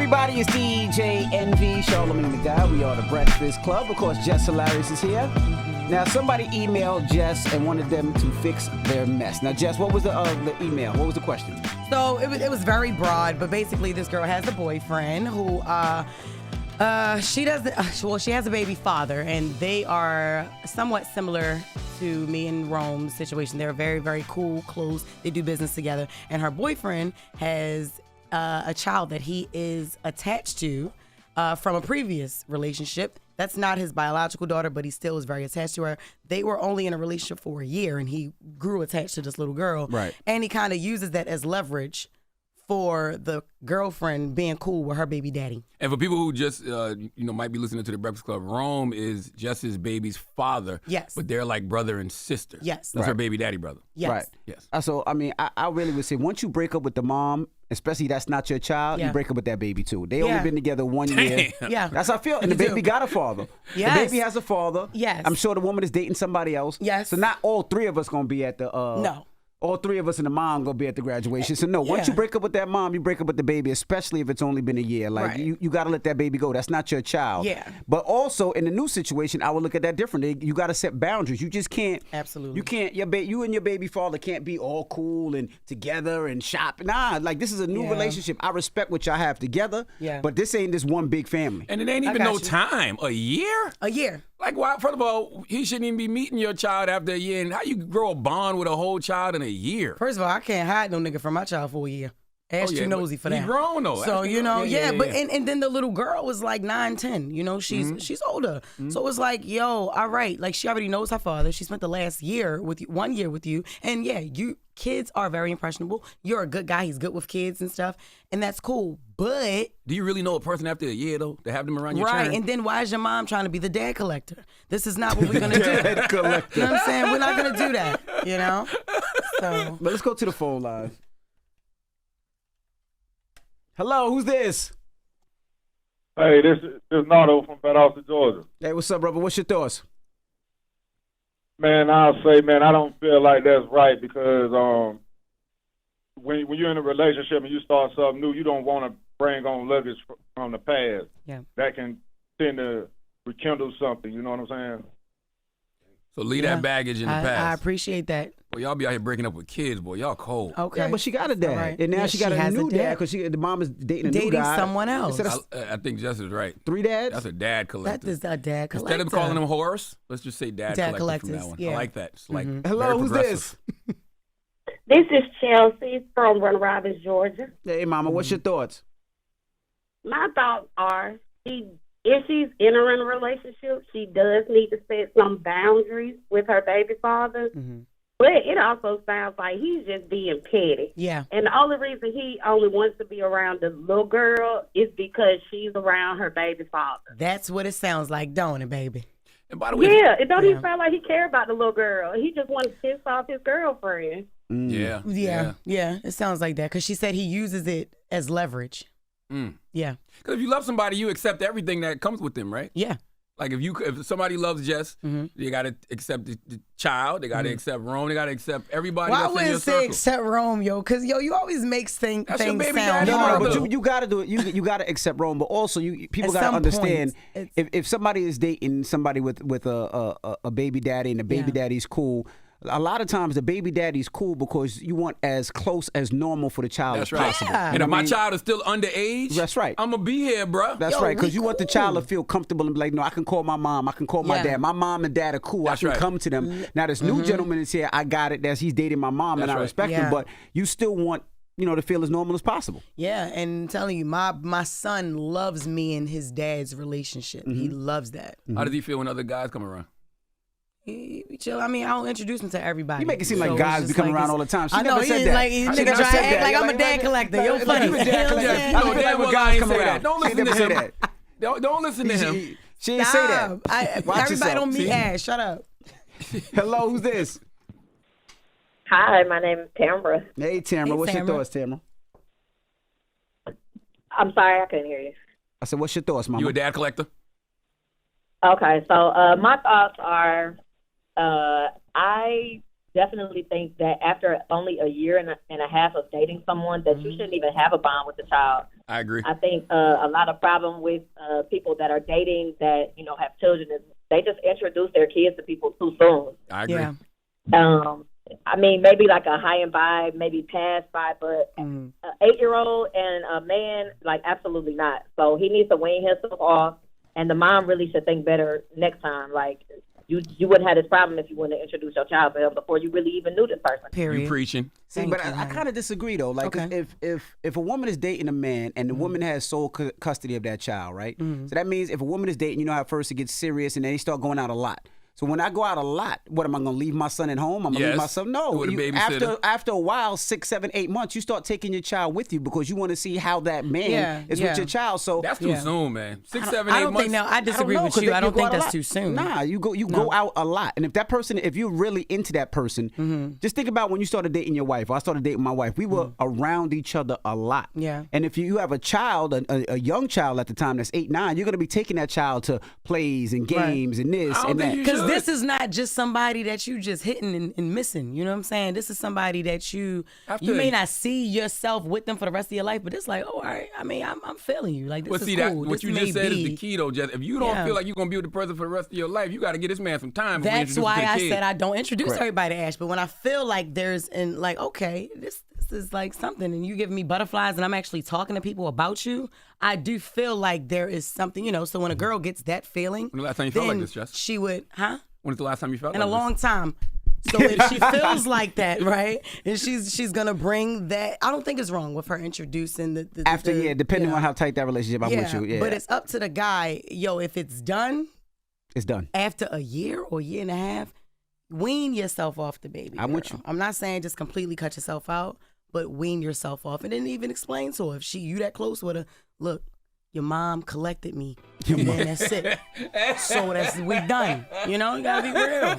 everybody? It's DJ NV, Charlamagne the Guy. We are the Breakfast Club. Of course, Jess Hilarious is here. Now, somebody emailed Jess and wanted them to fix their mess. Now, Jess, what was the email? What was the question? So it was very broad, but basically this girl has a boyfriend who she has a baby father, and they are somewhat similar to me and Rome's situation. They're very, very cool, close. They do business together, and her boyfriend has a child that he is attached to from a previous relationship. That's not his biological daughter, but he still is very attached to her. They were only in a relationship for a year, and he grew attached to this little girl. Right. And he kind of uses that as leverage for the girlfriend being cool with her baby daddy. And for people who just might be listening to the Breakfast Club, Rome is Jess's baby's father. Yes. But they're like brother and sister. Yes. That's her baby daddy brother. Yes. Right. Yes. So, I mean, I really would say once you break up with the mom, especially that's not your child, you break up with that baby too. They only been together 1 year. Yeah. That's how I feel. And the baby got a father. Yes. The baby has a father. Yes. I'm sure the woman is dating somebody else. Yes. So not all three of us going to be at the... No. All three of us and the mom gonna be at the graduation. So no, once you break up with that mom, you break up with the baby, especially if it's only been a year. Like you gotta let that baby go. That's not your child. Yeah. But also in the new situation, I would look at that differently. You gotta set boundaries. You just can't. Absolutely. You can't. You and your baby father can't be all cool and together and shop. Nah, like this is a new relationship. I respect what y'all have together. Yeah. But this ain't this one big family. And it ain't even no time. A year? A year. Like, why? First of all, he shouldn't even be meeting your child after a year. And how you grow a bond with a whole child in a year? First of all, I can't hide no nigga from my child for a year. Ask too nosy for that. He grown though. So, but and then the little girl was like 9, 10. You know, she's older. So it's like, yo, all right. Like, she already knows her father. She spent the last year with you, 1 year with you. And kids are very impressionable. You're a good guy. He's good with kids and stuff. And that's cool. But do you really know a person after a year, though, to have them around your right, churn? and then why is your mom trying to be the dad collector? This is not what we're going to do. Dad collector. You know what I'm saying? We're not going to do that, you know? So. But let's go to the phone line. Hello, who's this? Hey, this is Nardo from Valdosta, Georgia. Hey, what's up, brother? What's your thoughts? Man, I'll say, man, I don't feel like that's right because when you're in a relationship and you start something new, you don't want to bring on luggage from the past. Yeah. That can tend to rekindle something, you know what I'm saying? So leave that baggage in the past. I appreciate that. Boy, y'all be out here breaking up with kids, boy. Y'all cold. Okay. Yeah, but she got a dad. Right. And now she got a new dad because the mom is dating a new guy. Someone else. I think Jess is right. 3 dads? That's a dad collector. That is a dad collector. Instead of calling him Horace, let's just say dad collector from now on. Yeah. I like that. It's like Hello, who's this? This is Chelsea from Run Robbins, Georgia. Hey, mama, what's your thoughts? My thoughts are, if she's entering a relationship, she does need to set some boundaries with her baby father. Mm-hmm. But it also sounds like he's just being petty. Yeah. And the only reason he only wants to be around the little girl is because she's around her baby father. That's what it sounds like, don't it, baby? And by the way, it don't even sound like he cares about the little girl. He just wants to piss off his girlfriend. Yeah. It sounds like that because she said he uses it as leverage. Yeah. Because if you love somebody, you accept everything that comes with them, right? Yeah. Like if somebody loves Jess, they got to accept the child, they got to accept Rome, they got to accept everybody Well, I that's in your wouldn't say circle. except Rome, yo, because, you always make things That's your sound baby daddy. No, horrible. but you got to do it. You got to accept Rome, but also people got to understand if somebody is dating somebody with a baby daddy and the baby daddy's cool. A lot of times the baby daddy's cool because you want as close as normal for the child as possible. Yeah. And if my child is still underage, that's right. I'm going to be here, bro. That's right, because you want the child to feel comfortable and be like, no, I can call my mom, I can call my dad. My mom and dad are cool. That's I can come to them. Now this new gentleman is here. I got it. He's dating my mom, and I respect him. But you still want to feel as normal as possible. Yeah, and I'm telling you, my son loves me and his dad's relationship. He loves that. How does he feel when other guys come around? He chill. I mean, I don't introduce him to everybody. You make it seem like guys be coming around all the time. She I know, never said that. Like, nigga try to act like I'm a dad collector. You're funny. You a dad collector. I don't feel like when guys come around. Don't listen to him. Don't listen to him. She didn't say that. Everybody don't meet ass. Shut up. Hello, who's this? Hi, my name is Tamara. Hey, Tamara. What's your thoughts, Tamara? I'm sorry, I couldn't hear you. I said, what's your thoughts, mama? You a dad collector? Okay, so my thoughts are, I definitely think that after only a year and a half of dating someone, that you shouldn't even have a bond with the child. I agree. I think a lot of problem with people that are dating that, have children is they just introduce their kids to people too soon. I agree. Yeah. I mean, maybe like a high and by, maybe past by, but an 8-year-old and a man, like, absolutely not. So he needs to wean himself off, and the mom really should think better next time. Like, you wouldn't have this problem if you wouldn't have introduced your child to him before you really even knew this person. Period. You preaching. See, but I kind of disagree though. Like, if a woman is dating a man and the woman has sole custody of that child, right? So that means if a woman is dating, you know how first it gets serious and then they start going out a lot. So when I go out a lot, what am I going to leave my son at home? I'm going to leave my son? No. With a babysitter. After a while, 6, 7, 8 months, you start taking your child with you because you want to see how that man is with your child. So that's too soon, man. 6, 7, 8 months. I don't think. No, I disagree with you. I don't think that's too soon. Nah, you go out a lot, and if you're really into that person, just think about when you started dating your wife. Or I started dating my wife. We were around each other a lot. Yeah. And if you have a child, a young child at the time that's 8, 9, you're going to be taking that child to plays and games and this and that. Because this is not just somebody that you just hitting and missing. You know what I'm saying? This is somebody that you may not see yourself with them for the rest of your life, but it's like, oh, all right. I mean, I'm feeling you. Like, this is cool. What you just said is the key, though, Jess. If you don't feel like you're going to be with the person for the rest of your life, you got to give this man some time. That's why I said I don't introduce everybody to Ash. But when I feel like okay, this is like something, and you giving me butterflies, and I'm actually talking to people about you, I do feel like there is something, So when a girl gets that feeling, when the last time you felt like this, Jess? She would, When's the last time you felt in like a long time. So if she feels like that, right, and she's gonna bring that, I don't think it's wrong with her introducing the depending on how tight that relationship I'm with you. Yeah, but it's up to the guy. If it's done, it's done. After a year or year and a half, wean yourself off the baby. I'm with you. I'm not saying just completely cut yourself out, but wean yourself off, and then even explain to her if you that close with her. Look, your mom collected me, and then that's it. So we done. You gotta be real.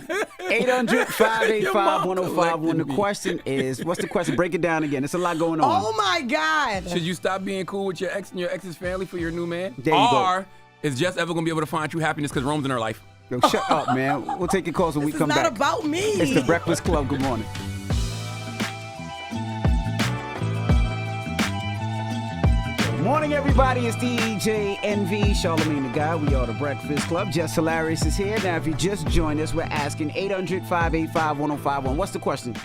800-585-1051. The question is, what's the question? Break it down again. It's a lot going on. Oh my God! Should you stop being cool with your ex and your ex's family for your new man? There you go. Is Jess ever gonna be able to find true happiness because Rome's in her life? Yo, shut up, man. We'll take your calls when we come back. It's not about me. It's the Breakfast Club. Good morning. Morning, everybody. It's DJ NV, Charlamagne the Guy. We are the Breakfast Club. Just Hilarious is here. Now, if you just joined us, we're asking 800-585-1051. What's the question?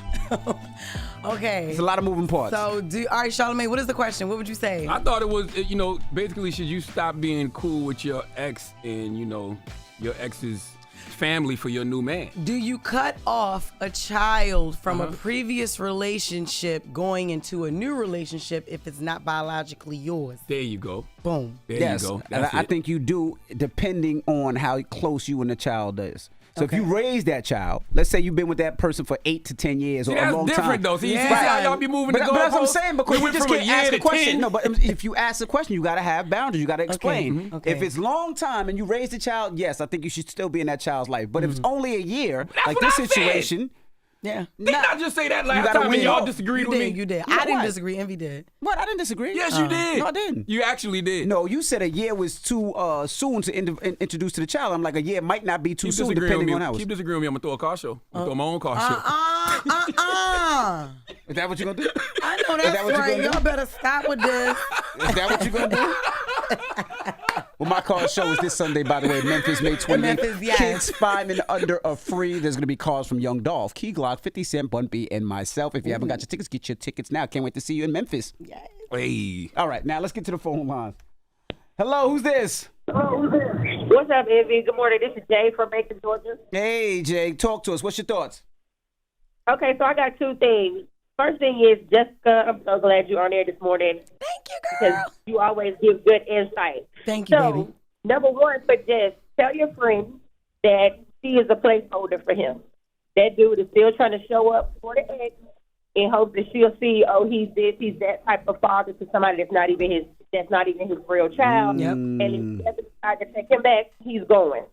Okay. It's a lot of moving parts. So, all right, Charlamagne, what is the question? What would you say? I thought it was, basically, should you stop being cool with your ex and, your ex's family for your new man? Do you cut off a child from a previous relationship going into a new relationship if it's not biologically yours? There you go. Boom. There yes, you go. I think you do, depending on how close you and the child is. So if you raise that child, let's say you've been with that person for 8 to 10 years or a long time. That's different, though. See how y'all be moving the goalposts? But that's what I'm saying, because you just can't ask a question. 10. No, but if you ask a question, you got to have boundaries. You got to explain. Okay. If it's long time and you raise the child, yes, I think you should still be in that child's life. But if it's only a year, like this situation... Yeah. Didn't I just say that last time and y'all disagreed with me? You did. I didn't disagree. Envy did. What? I didn't disagree. Yes, you did. No, I didn't. You actually did. No, you said a year was too soon to introduce to the child. I'm like, a year might not be too soon, depending on how. Keep disagreeing with me. I'm going to throw a car show. I'm going to throw my own car show. Is that what you're going to do? I know that's right. Y'all better stop with this. Is that what you're going to do? Well, my car show is this Sunday, by the way, Memphis, May 28th. Yes. Kids 5 and under are free. There's going to be calls from Young Dolph, Key Glock, 50 Cent, Bun B, and myself. If you haven't got your tickets, get your tickets now. Can't wait to see you in Memphis. Yes. Hey. All right, now let's get to the phone lines. Hello, who's this? What's up, Envy? Good morning. This is Jay from Macon, Georgia. Hey, Jay, talk to us. What's your thoughts? Okay, so I got two things. First thing is, Jessica, I'm so glad you're on there this morning. Thank you, girl. Because you always give good insight. Thank you, baby. So, number one, for Jess, tell your friend that she is a placeholder for him. That dude is still trying to show up for the ex in hopes that she'll see, oh, he's this, he's that type of father to somebody that's not even his real child. Yep. And if he ever decides to take him back, he's going.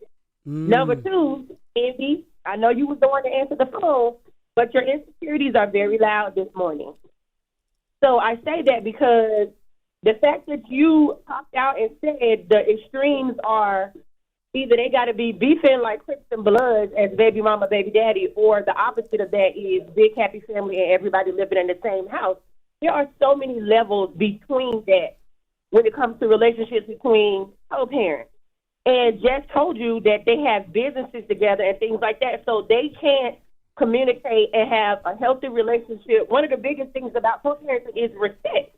Number two, Envy, I know you was the one to answer the phone, but your insecurities are very loud this morning. So I say that because the fact that you popped out and said the extremes are either they got to be beefing like Crips and Bloods as baby mama, baby daddy, or the opposite of that is big happy family and everybody living in the same house. There are so many levels between that. when it comes to relationships between co-parents. And Jess told you that they have businesses together and things like that, so they can't communicate and have a healthy relationship. One of the biggest things about co-parenting is respect.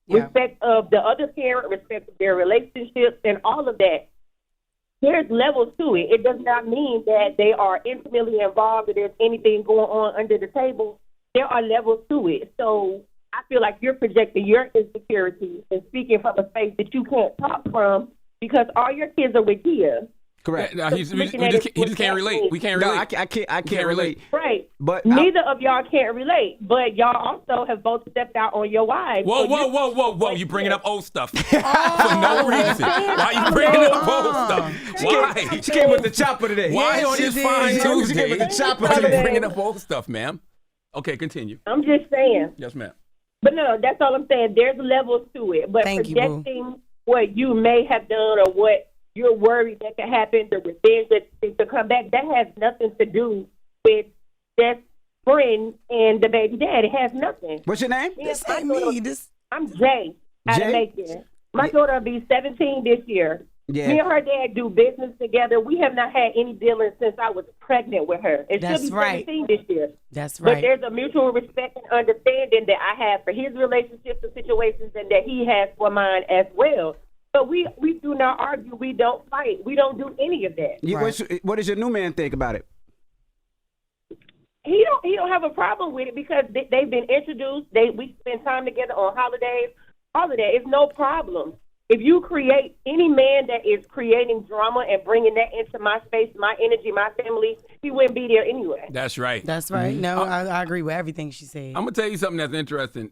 Yeah. Respect of the other parent, respect of their relationships, and all of that. There's levels to it. It does not mean that they are intimately involved or there's anything going on under the table. There are levels to it. So I feel like you're projecting your insecurities and speaking from a space that you can't talk from because all your kids are with Kia. Correct. No, he just can't relate. We can't relate. No, I can't relate. Right. But neither of y'all can't relate. But y'all also have both stepped out on your wives. Whoa. You bringing up old stuff for no reason. Why you bringing up old stuff? Why? She came with the chopper today. Why on this fine Tuesday? She came with the chopper Why today. you bringing up old stuff, ma'am? Okay, continue. I'm just saying. Yes, ma'am. But no, that's all I'm saying. There's levels to it. But projecting what you may have done or what you're worried that could happen, the revenge that to come back, that has nothing to do with that friend and the baby dad. It has nothing. What's your name? This ain't me. I'm Jay out of Macon. My daughter will be 17 this year. Yeah. Me and her dad do business together. We have not had any dealings since I was pregnant with her. And she'll be 17 this year. That's right. But there's a mutual respect and understanding that I have for his relationships and situations and that he has for mine as well. But we do not argue. We don't fight. We don't do any of that. What does your new man think about it? He don't have a problem with it because they've been introduced. We spend time together on holidays. All of that. It's no problem. If you create any man that is creating drama and bringing that into my space, my energy, my family, he wouldn't be there anyway. That's right. That's right. Mm-hmm. No, I agree with everything she said. I'm gonna tell you something that's interesting.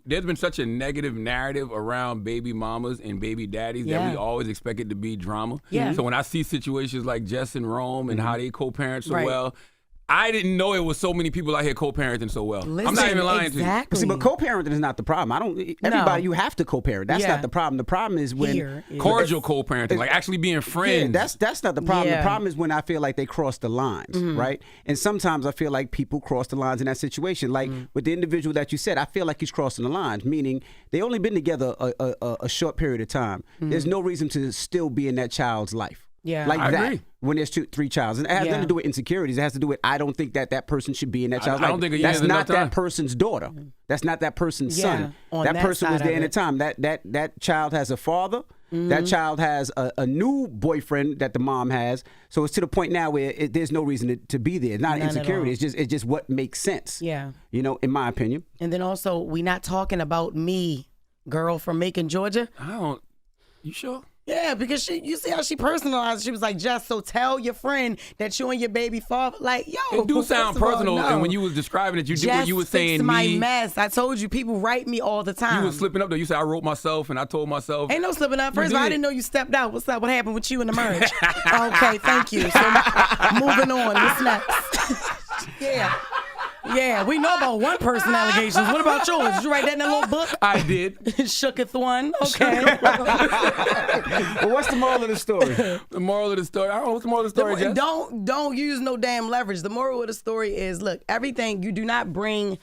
There's been such a negative narrative around baby mamas and baby daddies that we always expect it to be drama. Yeah. So when I see situations like Jess and Rome and how they co-parent so well, I didn't know it was so many people out here co-parenting so well. Listen, I'm not even lying to you. See, but co-parenting is not the problem. Everybody, you have to co-parent. That's not the problem. The problem is when cordial co-parenting, like actually being friends. Yeah, that's not the problem. The problem is when I feel like they cross the lines, right? And sometimes I feel like people cross the lines in that situation. Like with the individual that you said, I feel like he's crossing the lines, meaning they only been together a short period of time. There's no reason to still be in that child's life. Yeah, like I that. Agree. When there's 3 childs, and it has nothing to do with insecurities. It has to do with I don't think that person should be in that child's life. I don't think that's not that person's daughter. That's not that person's son. That person was there in the time. That child has a father. That child has a new boyfriend that the mom has. So it's to the point now where there's no reason to be there. It's not an insecurity. It's just what makes sense. Yeah, in my opinion. And then also, we're not talking about me, girl from Macon, Georgia. You sure? Yeah, because you see how she personalized. She was like, "Just so tell your friend that you and your baby father." Like, yo, it do sound personal. And when you was describing it, you were saying my mess. I told you, people write me all the time. You was slipping up though. You said I wrote myself and I told myself. Ain't no slipping up. First of all, I didn't know you stepped out. What's up? What happened with you in the marriage? Okay, thank you. So moving on. What's next? Yeah, we know about one person allegations. What about yours? Did you write that in a little book? I did. Shooketh one. Okay. Well, what's the moral of the story? The moral of the story. I don't know what's the moral of the story, Jess? Don't use no damn leverage. The moral of the story is, look, everything you do not bring.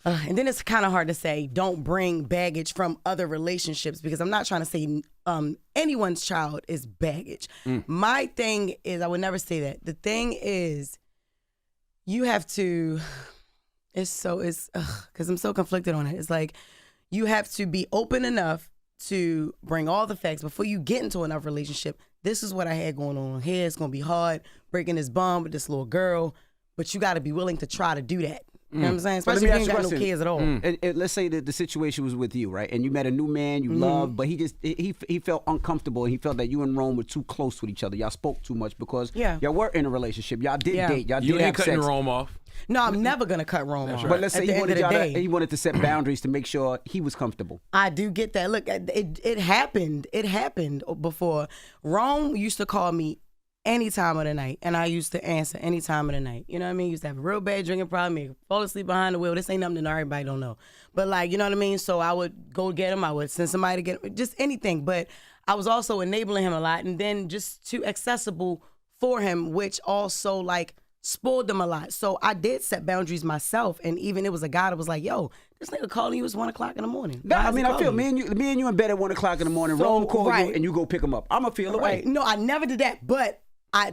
And then it's kind of hard to say, don't bring baggage from other relationships, because I'm not trying to say anyone's child is baggage. My thing is, I would never say that. The thing is, you have to, because I'm so conflicted on it. It's like, you have to be open enough to bring all the facts before you get into another relationship. This is what I had going on here. It's going to be hard breaking this bond with this little girl, but you got to be willing to try to do that. You know what I'm saying? Especially if you ain't got no kids at all. And let's say that the situation was with you, right? And you met a new man you loved, but he felt uncomfortable, and he felt that you and Rome were too close with each other. Y'all spoke too much because y'all were in a relationship. Y'all did date. Y'all you did ain't have cutting sex. Rome off. No, I'm never going to cut Rome off. Right. But let's say he wanted to set boundaries to make sure he was comfortable. I do get that. Look, it happened. It happened before. Rome used to call me any time of the night, and I used to answer any time of the night. You know what I mean? Used to have a real bad drinking problem, maybe fall asleep behind the wheel. This ain't nothing that everybody don't know. But like, you know what I mean? So I would go get him. I would send somebody to get him, just anything. But I was also enabling him a lot, and then just too accessible for him, which also like spoiled them a lot. So I did set boundaries myself, and even it was a guy that was like, "Yo, this nigga calling you at 1 o'clock in the morning." I mean, I feel me and you in bed at 1 o'clock in the morning. So, Rome call right. you and you go pick him up. I'ma feel away. Right. No, I never did that, but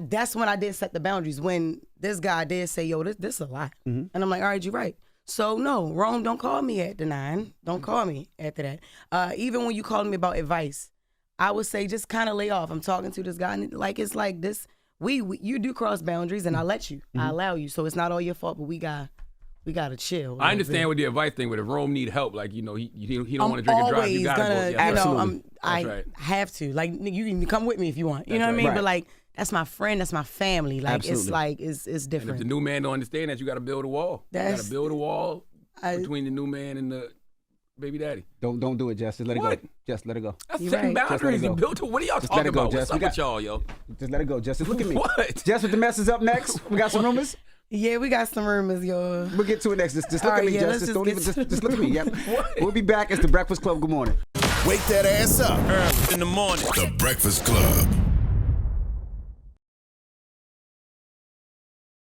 that's when I did set the boundaries. When this guy did say, "Yo, this is a lot," and I'm like, "All right, you're right." So no, Rome, don't call me at the 9. Don't call me after that. Even when you called me about advice, I would say just kind of lay off. I'm talking to this guy, and it's like this. You do cross boundaries, and I let you. I allow you. So it's not all your fault, but we gotta chill. I understand with the advice thing, but if Rome need help, like he don't want to drink and drive, you gotta go. Yeah. Absolutely. I have to. Like you can come with me if you want. You know what I mean? Right. But like that's my friend. That's my family. Like Absolutely. it's like it's And different. if the new man don't understand that, you got to build a wall. You got to build a wall between the new man and the baby daddy. Don't do it, Jess. Just let it What? go. Just let it go. That's You're setting right. boundaries. Just let it You go. built it. What are y'all Just talking let it go, about? Jess. What's up with y'all, yo? Just let it go, Jess. Just look at me. What? Jess, with the mess is up next. We got some rumors. Yeah, we got some rumors, yo. We'll get to it next. Just look All at right, me, yeah, Jess. let's Just look at me. Yep. We'll be back. It's the Breakfast Club. Good morning. Wake that ass up early in the morning. The Breakfast Club.